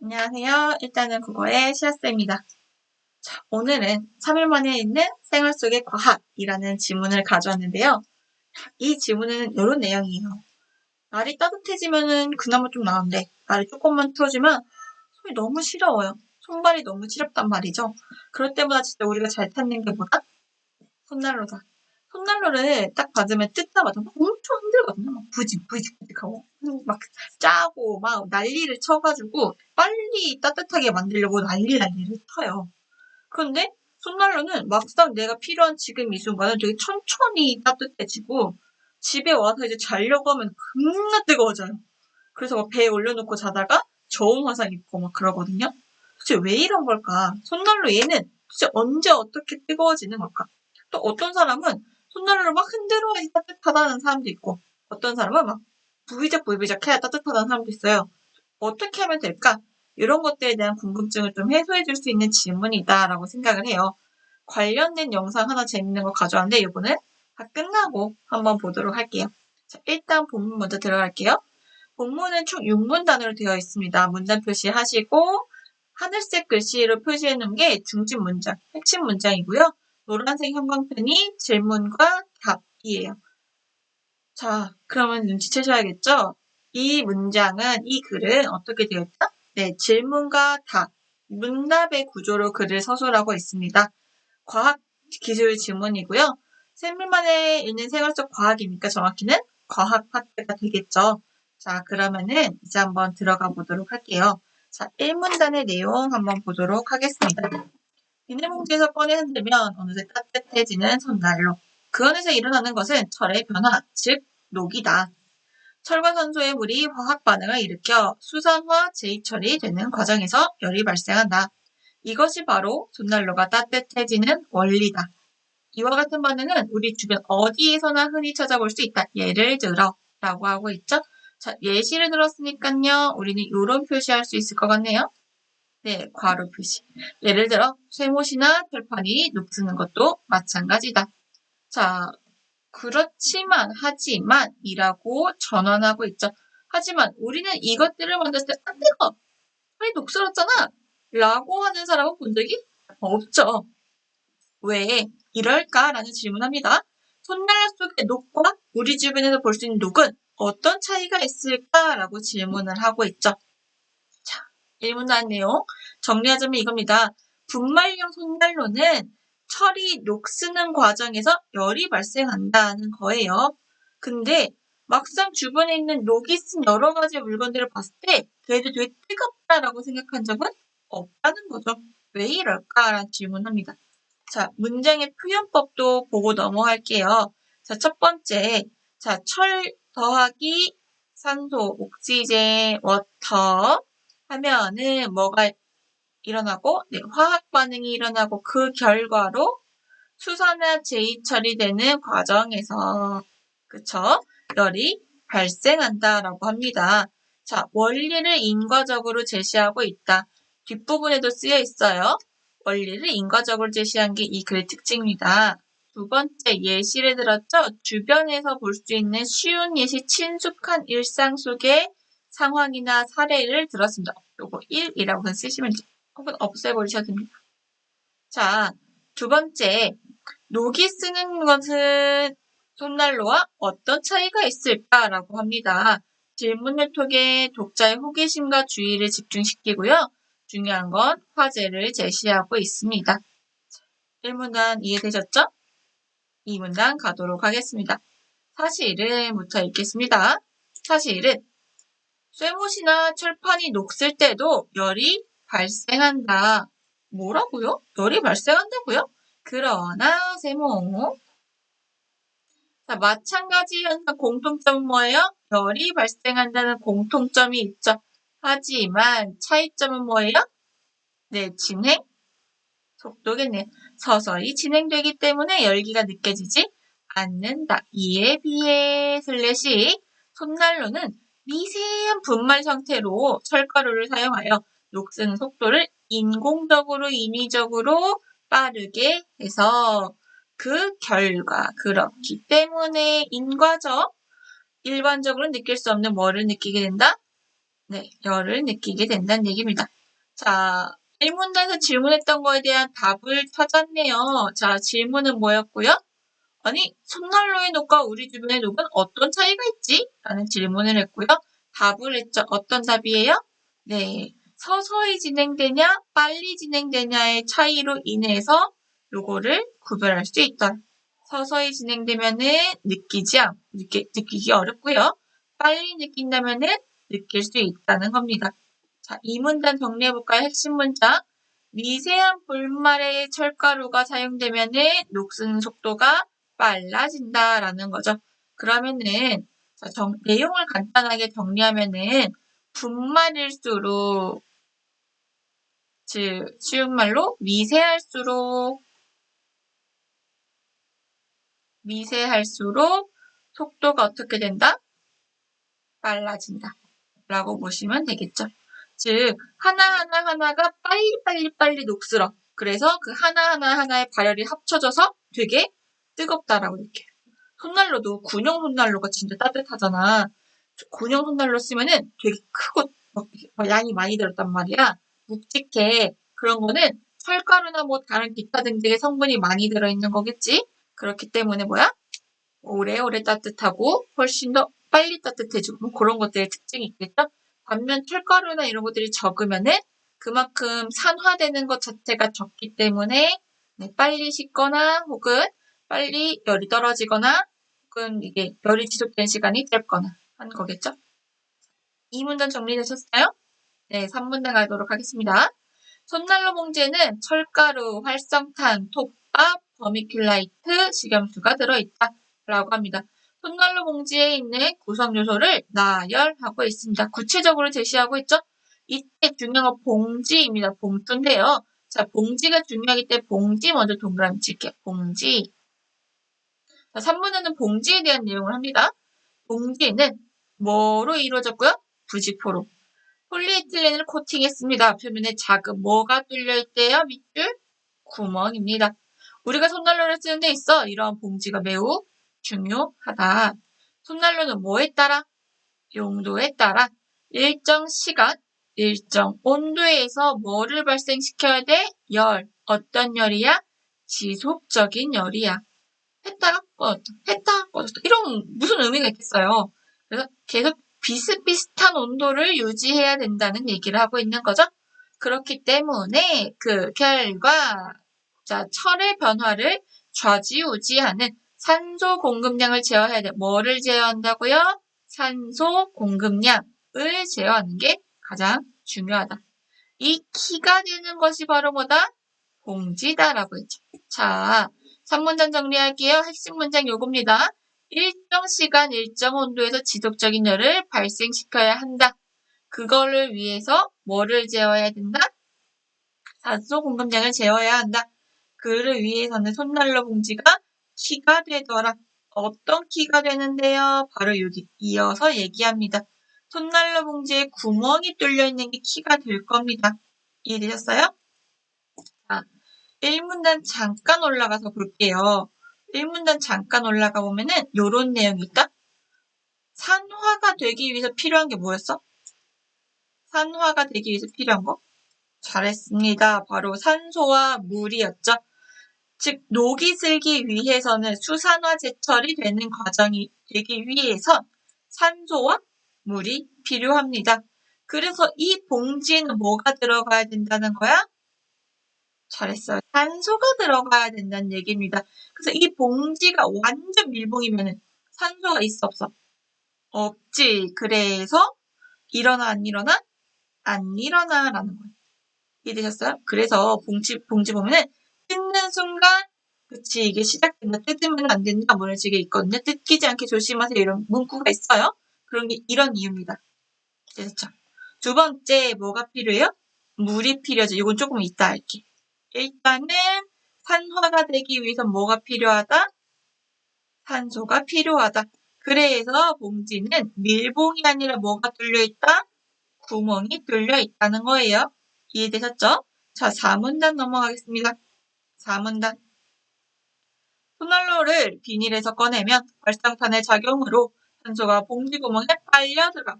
안녕하세요. 일단은 국어의 시아쌤입니다. 자, 오늘은 3일 만에 있는 생활 속의 과학이라는 지문을 가져왔는데요. 이 지문은 이런 내용이에요. 날이 따뜻해지면은 그나마 좀 나은데 날이 조금만 추워지면 손이 너무 시려워요. 손발이 너무 시렵단 말이죠. 그럴 때마다 진짜 우리가 잘 찾는 게 뭐다? 손난로다. 손난로를 딱 받으면 뜯자마자 막 엄청 힘들거든요. 막 부직부직하고 막 짜고 막 난리를 쳐가지고 빨리 따뜻하게 만들려고 난리를 쳐요. 그런데 손난로는 막상 내가 필요한 지금 이 순간은 되게 천천히 따뜻해지고 집에 와서 이제 자려고 하면 겁나 뜨거워져요. 그래서 막 배에 올려놓고 자다가 저온 화상 입고 막 그러거든요. 도대체 왜 이런 걸까? 손난로 얘는 도대체 언제 어떻게 뜨거워지는 걸까? 또 어떤 사람은 손난로를 막 흔들어야지 따뜻하다는 사람도 있고 어떤 사람은 막 부비적부비적 해야 따뜻하다는 사람도 있어요. 어떻게 하면 될까? 이런 것들에 대한 궁금증을 좀 해소해 줄 수 있는 질문이다라고 생각을 해요. 관련된 영상 하나 재밌는 거 가져왔는데 이거는 다 끝나고 한번 보도록 할게요. 자, 일단 본문 먼저 들어갈게요. 본문은 총 6문단으로 되어 있습니다. 문단 표시하시고 하늘색 글씨로 표시해 놓은 게 중심 문장, 핵심 문장이고요. 노란색 형광펜이 질문과 답이에요. 자, 그러면 눈치채셔야겠죠? 이 문장은, 이 글은 어떻게 되어 있죠? 네, 질문과 답, 문답의 구조로 글을 서술하고 있습니다. 과학 기술 질문이고요. 샘물만에 있는 생활 속 과학이니까 정확히는 과학 파트가 되겠죠. 자, 그러면은 이제 한번 들어가 보도록 할게요. 자, 1문단의 내용 한번 보도록 하겠습니다. 비닐봉지에서 꺼내 흔들면 어느새 따뜻해지는 손난로. 그 안에서 일어나는 것은 철의 변화, 즉 녹이다. 철과 산소의 물이 화학 반응을 일으켜 수산화 재이철이 되는 과정에서 열이 발생한다. 이것이 바로 손난로가 따뜻해지는 원리다. 이와 같은 반응은 우리 주변 어디에서나 흔히 찾아볼 수 있다. 예를 들어 라고 하고 있죠. 자, 예시를 들었으니까요. 우리는 이런 표시할 수 있을 것 같네요. 네, 괄호 표시. 예를 들어 쇠못이나 철판이 녹쓰는 것도 마찬가지다. 자, 그렇지만 하지만 이라고 전환하고 있죠. 하지만 우리는 이것들을 만졌을 때 안 뜨거! 빨리 녹슬었잖아! 라고 하는 사람은 본 적이 없죠. 왜 이럴까라는 질문합니다. 손난로 속의 녹과 우리 주변에서 볼 수 있는 녹은 어떤 차이가 있을까라고 질문을 하고 있죠. 자, 1문단 내용 정리하자면 이겁니다. 분말형 손난로는 철이 녹쓰는 과정에서 열이 발생한다는 거예요. 근데 막상 주변에 있는 녹이 쓴 여러 가지 물건들을 봤을 때 걔도 되게 뜨겁다라고 생각한 적은 없다는 거죠. 왜 이럴까라는 질문합니다. 자, 문장의 표현법도 보고 넘어갈게요. 자, 첫 번째. 자, 철 더하기 산소, 옥시젠, 워터 하면은 뭐가 일어나고, 네, 화학 반응이 일어나고 그 결과로 수산화 제이철이 되는 과정에서, 그쵸? 열이 발생한다라고 합니다. 자, 원리를 인과적으로 제시하고 있다. 뒷부분에도 쓰여 있어요. 원리를 인과적으로 제시한 게 이 글의 특징입니다. 두 번째 예시를 들었죠? 주변에서 볼 수 있는 쉬운 예시 친숙한 일상 속의 상황이나 사례를 들었습니다. 요거 1이라고 쓰시면 돼요. 혹은 없애버리셔도 됩니다. 자, 두 번째, 녹이 쓰는 것은 손난로와 어떤 차이가 있을까라고 합니다. 질문을 통해 독자의 호기심과 주의를 집중시키고요. 중요한 건 화제를 제시하고 있습니다. 1문단 이해되셨죠? 2문단 가도록 하겠습니다. 사실은부터 읽겠습니다. 사실은 쇠못이나 철판이 녹슬 때도 열이 발생한다. 뭐라고요? 열이 발생한다고요? 그러나 세모. 자, 마찬가지 현상 공통점은 뭐예요? 열이 발생한다는 공통점이 있죠. 하지만 차이점은 뭐예요? 네, 진행 속도겠네요. 서서히 진행되기 때문에 열기가 느껴지지 않는다. 이에 비해 슬래시 손난로는 미세한 분말 형태로 철가루를 사용하여 녹슨 속도를 인공적으로 인위적으로 빠르게 해서 그 결과 그렇기 때문에 인과적 일반적으로 느낄 수 없는 뭐를 느끼게 된다? 열을 느끼게 된다는 얘기입니다. 자, 1문단에서 질문했던 거에 대한 답을 찾았네요. 자, 질문은 뭐였고요? 아니, 손난로의 녹과 우리 주변의 녹은 어떤 차이가 있지? 라는 질문을 했고요. 답을 했죠. 어떤 답이에요? 네, 서서히 진행되냐, 빨리 진행되냐의 차이로 인해서 요거를 구별할 수 있다. 서서히 진행되면은 느끼기 어렵고요. 빨리 느낀다면은 느낄 수 있다는 겁니다. 자, 이 문단 정리해볼까요? 핵심 문장. 미세한 볼말에 철가루가 사용되면은 녹슨 속도가 빨라진다라는 거죠. 그러면은 자, 내용을 간단하게 정리하면은 분말일수록 즉 쉬운 말로 미세할수록 속도가 어떻게 된다? 빨라진다. 라고 보시면 되겠죠. 즉 하나가 빨리 녹슬어. 그래서 그 하나의 발열이 합쳐져서 되게 뜨겁다라고 느껴요. 손난로도 군용 손난로가 진짜 따뜻하잖아. 군용 손난로 쓰면은 되게 크고 양이 많이 들었단 말이야. 묵직해. 그런 거는 철가루나 뭐 다른 기타 등등의 성분이 많이 들어있는 거겠지. 그렇기 때문에 뭐야? 오래오래 따뜻하고 훨씬 더 빨리 따뜻해지고 뭐 그런 것들의 특징이 있겠죠. 반면 철가루나 이런 것들이 적으면은 그만큼 산화되는 것 자체가 적기 때문에 빨리 식거나 혹은 빨리 열이 떨어지거나 혹은 이게 열이 지속된 시간이 짧거나 하는 거겠죠. 이 문단 정리되셨어요? 네, 3문단 가도록 하겠습니다. 손난로 봉지에는 철가루, 활성탄, 톱밥, 버미큘라이트, 식염수가 들어있다. 라고 합니다. 손난로 봉지에 있는 구성 요소를 나열하고 있습니다. 구체적으로 제시하고 있죠? 이때 중요한 건 봉지입니다. 봉투인데요. 자, 봉지가 중요하기 때문에 봉지 먼저 동그라미 칠게요. 봉지. 자, 3문에는 봉지에 대한 내용을 합니다. 봉지는 뭐로 이루어졌고요? 부직포로. 폴리에틸렌을 코팅했습니다. 표면에 작은 뭐가 뚫려있대요? 밑줄? 구멍입니다. 우리가 손난로를 쓰는 데 있어 이러한 봉지가 매우 중요하다. 손난로는 뭐에 따라? 용도에 따라 일정 시간, 일정 온도에서 뭐를 발생시켜야 돼? 열. 어떤 열이야? 지속적인 열이야. 했다가 꺼졌다. 이런 무슨 의미가 있겠어요. 그래서 계속 비슷비슷한 온도를 유지해야 된다는 얘기를 하고 있는 거죠. 그렇기 때문에 그 결과 자, 철의 변화를 좌지우지하는 산소 공급량을 제어해야 돼. 뭐를 제어한다고요? 산소 공급량을 제어하는 게 가장 중요하다. 이 키가 되는 것이 바로 뭐다? 봉지다라고 했죠. 자, 3문장 정리할게요. 핵심 문장 요겁니다. 일정 시간, 일정 온도에서 지속적인 열을 발생시켜야 한다. 그거를 위해서 뭐를 제어해야 된다? 산소 공급량을 제어해야 한다. 그를 위해서는 손난로 봉지가 키가 되더라. 어떤 키가 되는데요? 바로 여기 이어서 얘기합니다. 손난로 봉지에 구멍이 뚫려 있는 게 키가 될 겁니다. 이해되셨어요? 자, 1문단 잠깐 올라가서 볼게요. 1문단 잠깐 올라가 보면은 요런 내용이 있다. 산화가 되기 위해서 필요한 게 뭐였어? 산화가 되기 위해서 필요한 거? 잘했습니다. 바로 산소와 물이었죠. 즉 녹이 슬기 위해서는 수산화 제철이 되는 과정이 되기 위해선 산소와 물이 필요합니다. 그래서 이 봉지에는 뭐가 들어가야 된다는 거야? 잘했어요. 산소가 들어가야 된다는 얘기입니다. 그래서 이 봉지가 완전 밀봉이면 산소가 있어 없어? 없지. 그래서 일어나 안 일어나? 안 일어나라는 거예요. 이해되셨어요? 그래서 봉지 보면은 뜯는 순간 그치 이게 시작된다. 뜯으면 안 된다. 뭐 이런 식의 있거든요. 뜯기지 않게 조심하세요. 이런 문구가 있어요. 그런 게 이런 이유입니다. 됐죠? 두 번째 뭐가 필요해요? 물이 필요하죠. 이건 조금 이따 할게. 일단은 산화가 되기 위해서 뭐가 필요하다? 산소가 필요하다. 그래서 봉지는 밀봉이 아니라 뭐가 뚫려있다? 구멍이 뚫려 있다는 거예요. 이해되셨죠? 자, 4문단 넘어가겠습니다. 4문단. 손난로를 비닐에서 꺼내면 활성탄의 작용으로 산소가 봉지 구멍에 빨려 들어가.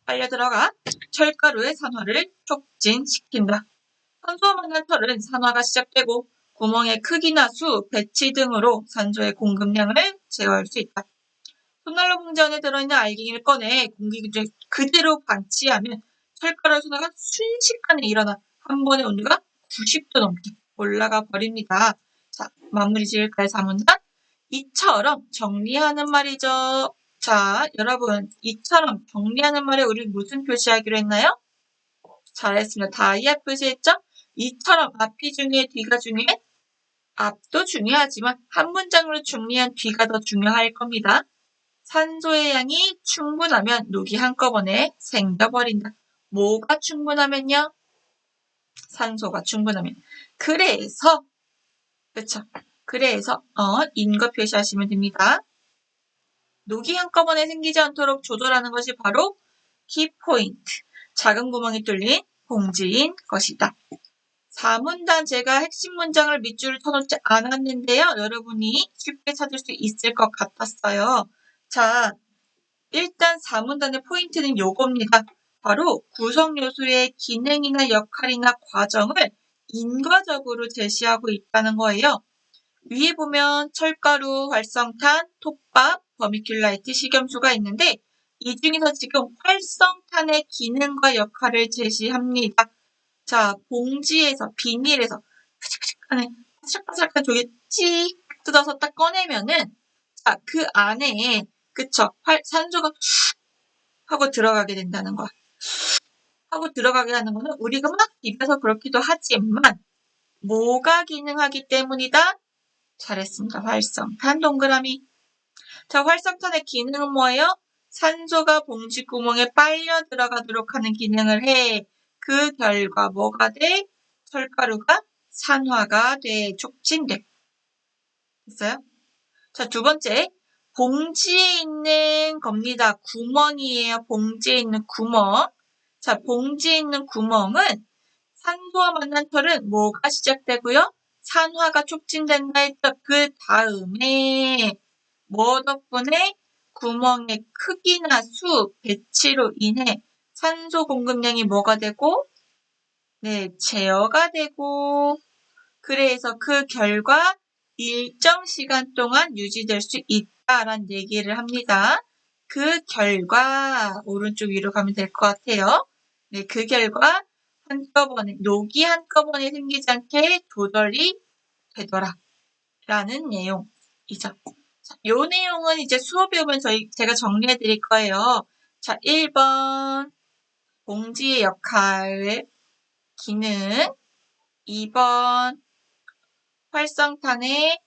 빨려 들어가 철가루의 산화를 촉진시킨다. 산소와 만난 털은 산화가 시작되고 구멍의 크기나 수, 배치 등으로 산소의 공급량을 제어할 수 있다. 손난로 봉지 안에 들어있는 알갱이를 꺼내 공기 중에 그대로 방치하면 철가루 산화가 순식간에 일어나 한 번의 온도가 90도 넘게 올라가 버립니다. 자, 마무리 지을까요? 4문장? 이처럼 정리하는 말이죠. 자, 여러분, 이처럼 정리하는 말에 우리 무슨 표시하기로 했나요? 잘했습니다. 다이아 표시했죠? 이처럼 앞이 중요해, 뒤가 중요해? 앞도 중요하지만 한 문장으로 정리한 뒤가 더 중요할 겁니다. 산소의 양이 충분하면 녹이 한꺼번에 생겨버린다. 뭐가 충분하면요? 산소가 충분하면. 그래서, 그쵸? 그래서, 인거 표시하시면 됩니다. 녹이 한꺼번에 생기지 않도록 조절하는 것이 바로 키포인트, 작은 구멍이 뚫린 봉지인 것이다. 4문단 제가 핵심 문장을 밑줄을 쳐놓지 않았는데요. 여러분이 쉽게 찾을 수 있을 것 같았어요. 자, 일단 4문단의 포인트는 요겁니다. 바로 구성 요소의 기능이나 역할이나 과정을 인과적으로 제시하고 있다는 거예요. 위에 보면 철가루, 활성탄, 톱밥, 버미큘라이트, 식염수가 있는데 이 중에서 지금 활성탄의 기능과 역할을 제시합니다. 자, 봉지에서, 비닐에서 바삭바삭하네, 바삭바삭한 저기 찍 뜯어서 딱 꺼내면은 자, 그 안에 그쵸, 산소가 슉 하고 들어가게 된다는 거야. 하고 들어가게 하는 거는 우리가 막 입에서 그렇기도 하지만 뭐가 기능하기 때문이다? 잘했습니다. 활성탄 동그라미. 자, 활성탄의 기능은 뭐예요? 산소가 봉지 구멍에 빨려 들어가도록 하는 기능을 해. 그 결과 뭐가 돼? 철가루가 산화가 돼. 촉진돼. 됐어요? 자, 두 번째. 봉지에 있는 겁니다. 구멍이에요. 봉지에 있는 구멍. 자, 봉지에 있는 구멍은 산소와 만난 털은 뭐가 시작되고요? 산화가 촉진된다 했죠. 그 다음에 뭐 덕분에 구멍의 크기나 수, 배치로 인해 산소 공급량이 뭐가 되고? 네, 제어가 되고 그래서 그 결과 일정 시간 동안 유지될 수 있다라는 얘기를 합니다. 그 결과 오른쪽 위로 가면 될 것 같아요. 네, 그 결과 한꺼번에 녹이 한꺼번에 생기지 않게 조절이 되더라 라는 내용이죠. 자, 요 내용은 이제 수업에 오면 제가 정리해 드릴 거예요. 자, 1번 봉지의 역할, 기능, 2번 활성탄의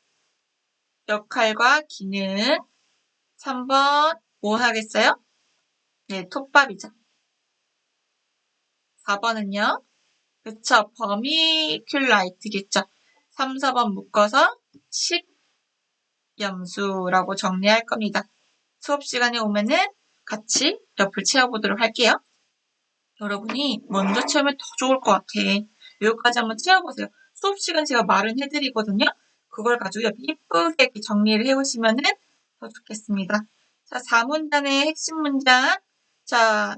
역할과 기능, 3번 뭐 하겠어요? 네, 톱밥이죠. 4번은요? 그쵸, 버미큘라이트겠죠. 3, 4번 묶어서 식염수라고 정리할 겁니다. 수업 시간에 오면은 같이 옆을 채워보도록 할게요. 여러분이 먼저 채우면 더 좋을 것 같아. 여기까지 한번 채워보세요. 수업 시간 제가 말은 해드리거든요. 그걸 가지고 옆에 예쁘게 이렇게 정리를 해오시면은 더 좋겠습니다. 자, 4문단의 핵심 문장. 자,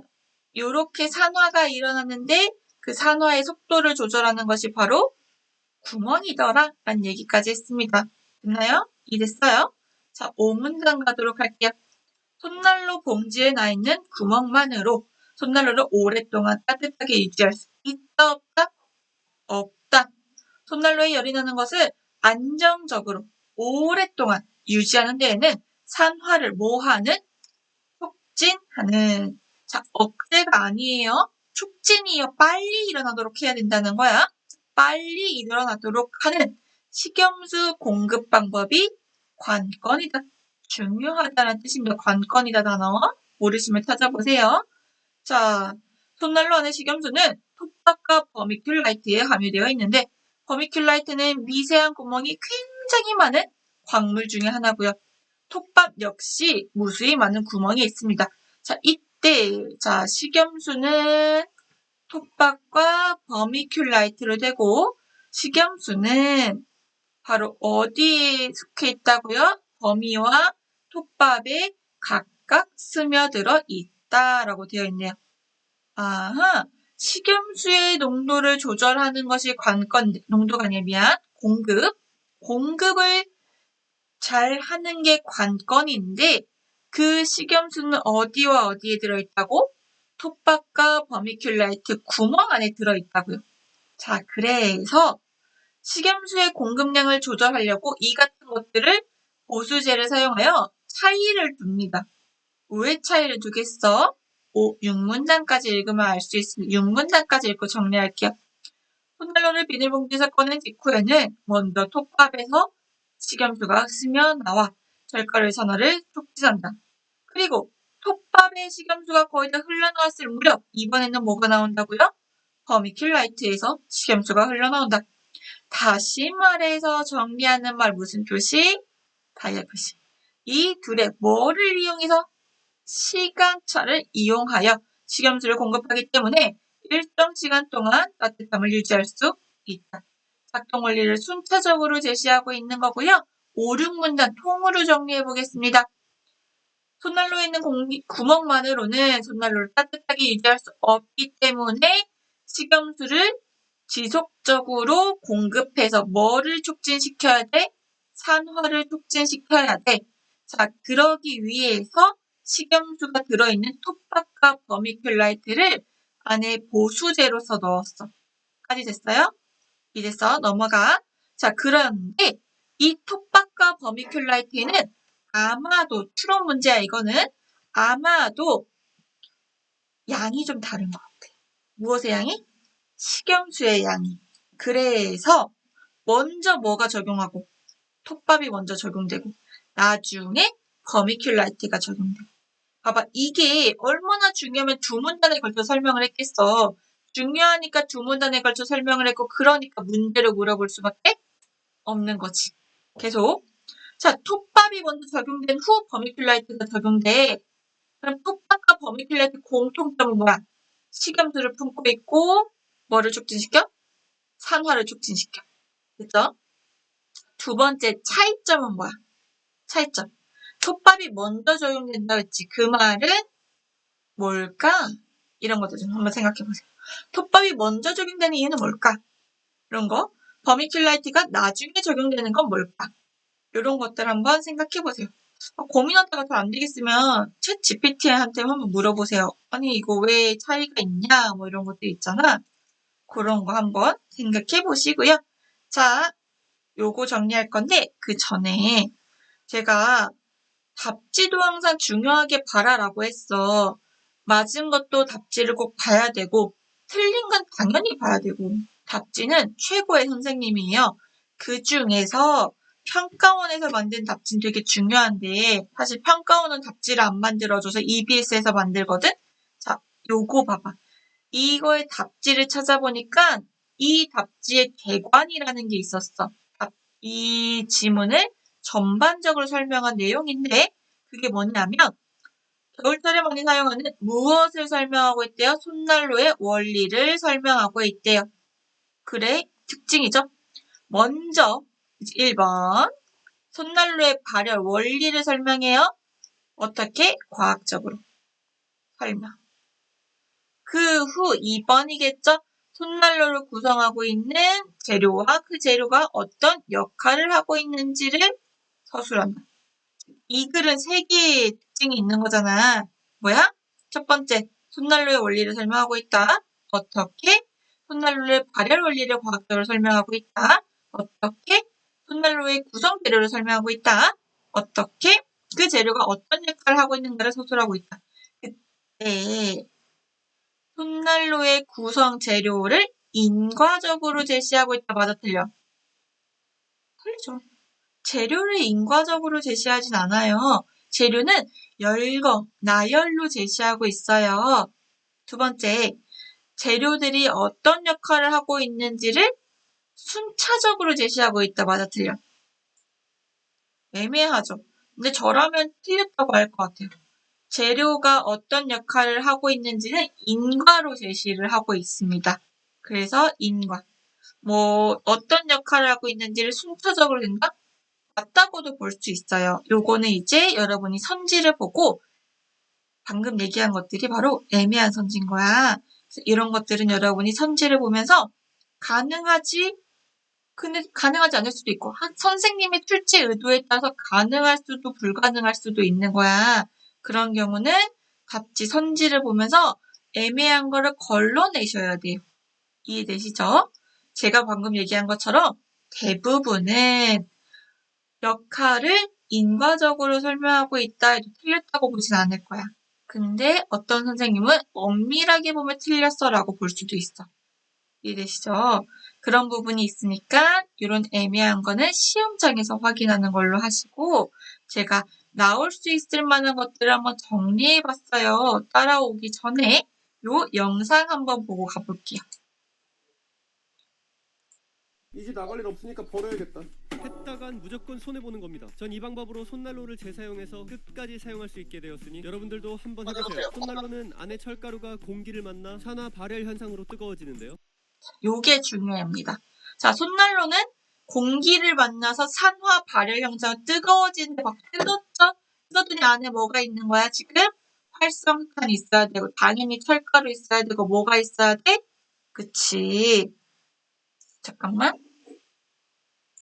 요렇게 산화가 일어났는데 그 산화의 속도를 조절하는 것이 바로 구멍이더라 라는 얘기까지 했습니다. 됐나요? 이해됐어요? 자, 5문장 가도록 할게요. 손난로 봉지에 나 있는 구멍만으로 손난로를 오랫동안 따뜻하게 유지할 수 있다, 없다? 없다. 손난로에 열이 나는 것을 안정적으로 오랫동안 유지하는 데에는 산화를 뭐하는? 촉진하는. 자, 억제가 아니에요. 촉진이요. 빨리 일어나도록 해야 된다는 거야. 빨리 일어나도록 하는 식염수 공급 방법이 관건이다. 중요하다는 뜻입니다. 관건이다 단어. 모르시면 찾아보세요. 자, 손난로 안의 식염수는 톱밥과 버미큘라이트에 함유되어 있는데 버미큘라이트는 미세한 구멍이 굉장히 많은 광물 중에 하나고요. 톱밥 역시 무수히 많은 구멍이 있습니다. 자, 이때 식염수는 톱밥과 버미큘라이트로 되고 식염수는 바로 어디에 속해 있다고요? 버미와 톱밥에 각각 스며들어 있다라고 되어 있네요. 아하, 식염수의 농도를 조절하는 것이 농도가 아니라 미안, 공급을 잘 하는 게 관건인데, 그 식염수는 어디와 어디에 들어있다고? 톱밥과 버미큘라이트 구멍 안에 들어있다고요. 자, 그래서 식염수의 공급량을 조절하려고 이 같은 것들을 보수제를 사용하여 차이를 둡니다. 왜 차이를 두겠어? 6문단까지 읽으면 알 수 있습니다. 6문단까지 읽고 정리할게요. 손난로를 비닐봉지에서 꺼낸 직후에는 먼저 톱밥에서 식염수가 스며나와 젓가락 선어를 촉진한다. 그리고 톱밥에 식염수가 거의 다 흘러나왔을 무렵 이번에는 뭐가 나온다고요? 버미큘라이트에서 식염수가 흘러나온다. 다시 말해서 정리하는 말 무슨 표시? 다이아 표시. 이 둘의 뭐를 이용해서? 시간차를 이용하여 식염수를 공급하기 때문에 일정 시간 동안 따뜻함을 유지할 수 있다. 작동 원리를 순차적으로 제시하고 있는 거고요. 5, 6문단 통으로 정리해 보겠습니다. 손난로에 있는 구멍만으로는 손난로를 따뜻하게 유지할 수 없기 때문에 식염수를 지속적으로 공급해서 뭐를 촉진시켜야 돼? 산화를 촉진시켜야 돼. 자, 그러기 위해서 식염수가 들어있는 톱밥과 버미큘라이트를 안에 보수제로서 넣었어. 까지 됐어요? 이제서 넘어가. 자, 그런데 이 톱밥과 버미큘라이트에는 아마도 추론 문제야 이거는 아마도 양이 좀 다른 것 같아. 무엇의 양이? 식염수의 양이. 그래서 먼저 뭐가 적용하고 톱밥이 먼저 적용되고 나중에 버미큘라이트가 적용돼. 봐봐, 이게 얼마나 중요하면 두 문단에 걸쳐 설명을 했겠어. 중요하니까 두 문단에 걸쳐 설명을 했고 그러니까 문제를 물어볼 수밖에 없는 거지. 계속. 자, 톱밥이 먼저 적용된 후 버미큘라이트가 적용돼. 그럼 톱밥과 버미큘라이트 공통점은 뭐야? 식염수를 품고 있고 뭐를 촉진시켜? 산화를 촉진시켜. 됐죠? 두 번째 차이점은 뭐야? 차이점. 톱밥이 먼저 적용된다 했지. 그 말은 뭘까? 이런 것들 좀 한번 생각해 보세요. 톱밥이 먼저 적용되는 이유는 뭘까? 이런 거. 버미큘라이트가 나중에 적용되는 건 뭘까? 이런 것들 한번 생각해 보세요. 고민하다가 잘 안 되겠으면 챗 GPT한테 한번 물어보세요. 아니 이거 왜 차이가 있냐? 뭐 이런 것들 있잖아. 그런 거 한번 생각해 보시고요. 자, 요거 정리할 건데 그 전에 제가 답지도 항상 중요하게 봐라라고 했어. 맞은 것도 답지를 꼭 봐야 되고 틀린 건 당연히 봐야 되고 답지는 최고의 선생님이에요. 그 중에서 평가원에서 만든 답지는 되게 중요한데 사실 평가원은 답지를 안 만들어줘서 EBS에서 만들거든? 자, 요거 봐봐. 이거의 답지를 찾아보니까 이 답지의 개관이라는 게 있었어. 이 지문을 전반적으로 설명한 내용인데 그게 뭐냐면 겨울철에 많이 사용하는 무엇을 설명하고 있대요? 손난로의 원리를 설명하고 있대요. 그래, 특징이죠. 먼저 1번 손난로의 발열 원리를 설명해요. 어떻게? 과학적으로 설명. 그 후 2번이겠죠? 손난로를 구성하고 있는 재료와 그 재료가 어떤 역할을 하고 있는지를 서술한다. 이 글은 3개의 특징이 있는 거잖아. 뭐야? 첫 번째, 손난로의 원리를 설명하고 있다. 어떻게? 손난로의 발열 원리를 과학적으로 설명하고 있다. 어떻게? 손난로의 구성 재료를 설명하고 있다. 어떻게? 그 재료가 어떤 역할을 하고 있는가를 서술하고 있다. 그때 손난로의 구성 재료를 인과적으로 제시하고 있다. 맞아, 틀려? 틀리죠. 재료를 인과적으로 제시하진 않아요. 재료는 열거, 나열로 제시하고 있어요. 두 번째, 재료들이 어떤 역할을 하고 있는지를 순차적으로 제시하고 있다. 맞아, 틀려? 애매하죠. 근데 저라면 틀렸다고 할 것 같아요. 재료가 어떤 역할을 하고 있는지는 인과로 제시를 하고 있습니다. 그래서 인과. 어떤 역할을 하고 있는지를 순차적으로 된다? 맞다고도 볼 수 있어요. 요거는 이제 여러분이 선지를 보고 방금 얘기한 것들이 바로 애매한 선지인 거야. 그래서 이런 것들은 여러분이 선지를 보면서 가능하지 않을 수도 있고, 선생님의 출제 의도에 따라서 가능할 수도 불가능할 수도 있는 거야. 그런 경우는 같이 선지를 보면서 애매한 거를 걸러내셔야 돼요. 이해되시죠? 제가 방금 얘기한 것처럼 대부분은 역할을 인과적으로 설명하고 있다 해도 틀렸다고 보진 않을 거야. 근데 어떤 선생님은 엄밀하게 보면 틀렸어라고 볼 수도 있어. 이해되시죠? 그런 부분이 있으니까 이런 애매한 거는 시험장에서 확인하는 걸로 하시고, 제가 나올 수 있을 만한 것들을 한번 정리해봤어요. 따라오기 전에 요 영상 한번 보고 가볼게요. 이제 나갈 일 없으니까 버려야겠다. 했다간 무조건 손해보는 겁니다. 전 이 방법으로 손난로를 재사용해서 끝까지 사용할 수 있게 되었으니 여러분들도 한번 해보세요. 손난로는 안에 철가루가 공기를 만나 산화 발열 현상으로 뜨거워지는데요. 요게 중요합니다. 자, 손난로는 공기를 만나서 산화 발열 현상, 뜨거워지는데 막 뜯었죠? 뜯었더니 안에 뭐가 있는 거야, 지금? 활성탄 있어야 되고, 당연히 철가루 있어야 되고, 뭐가 있어야 돼? 그치. 잠깐만.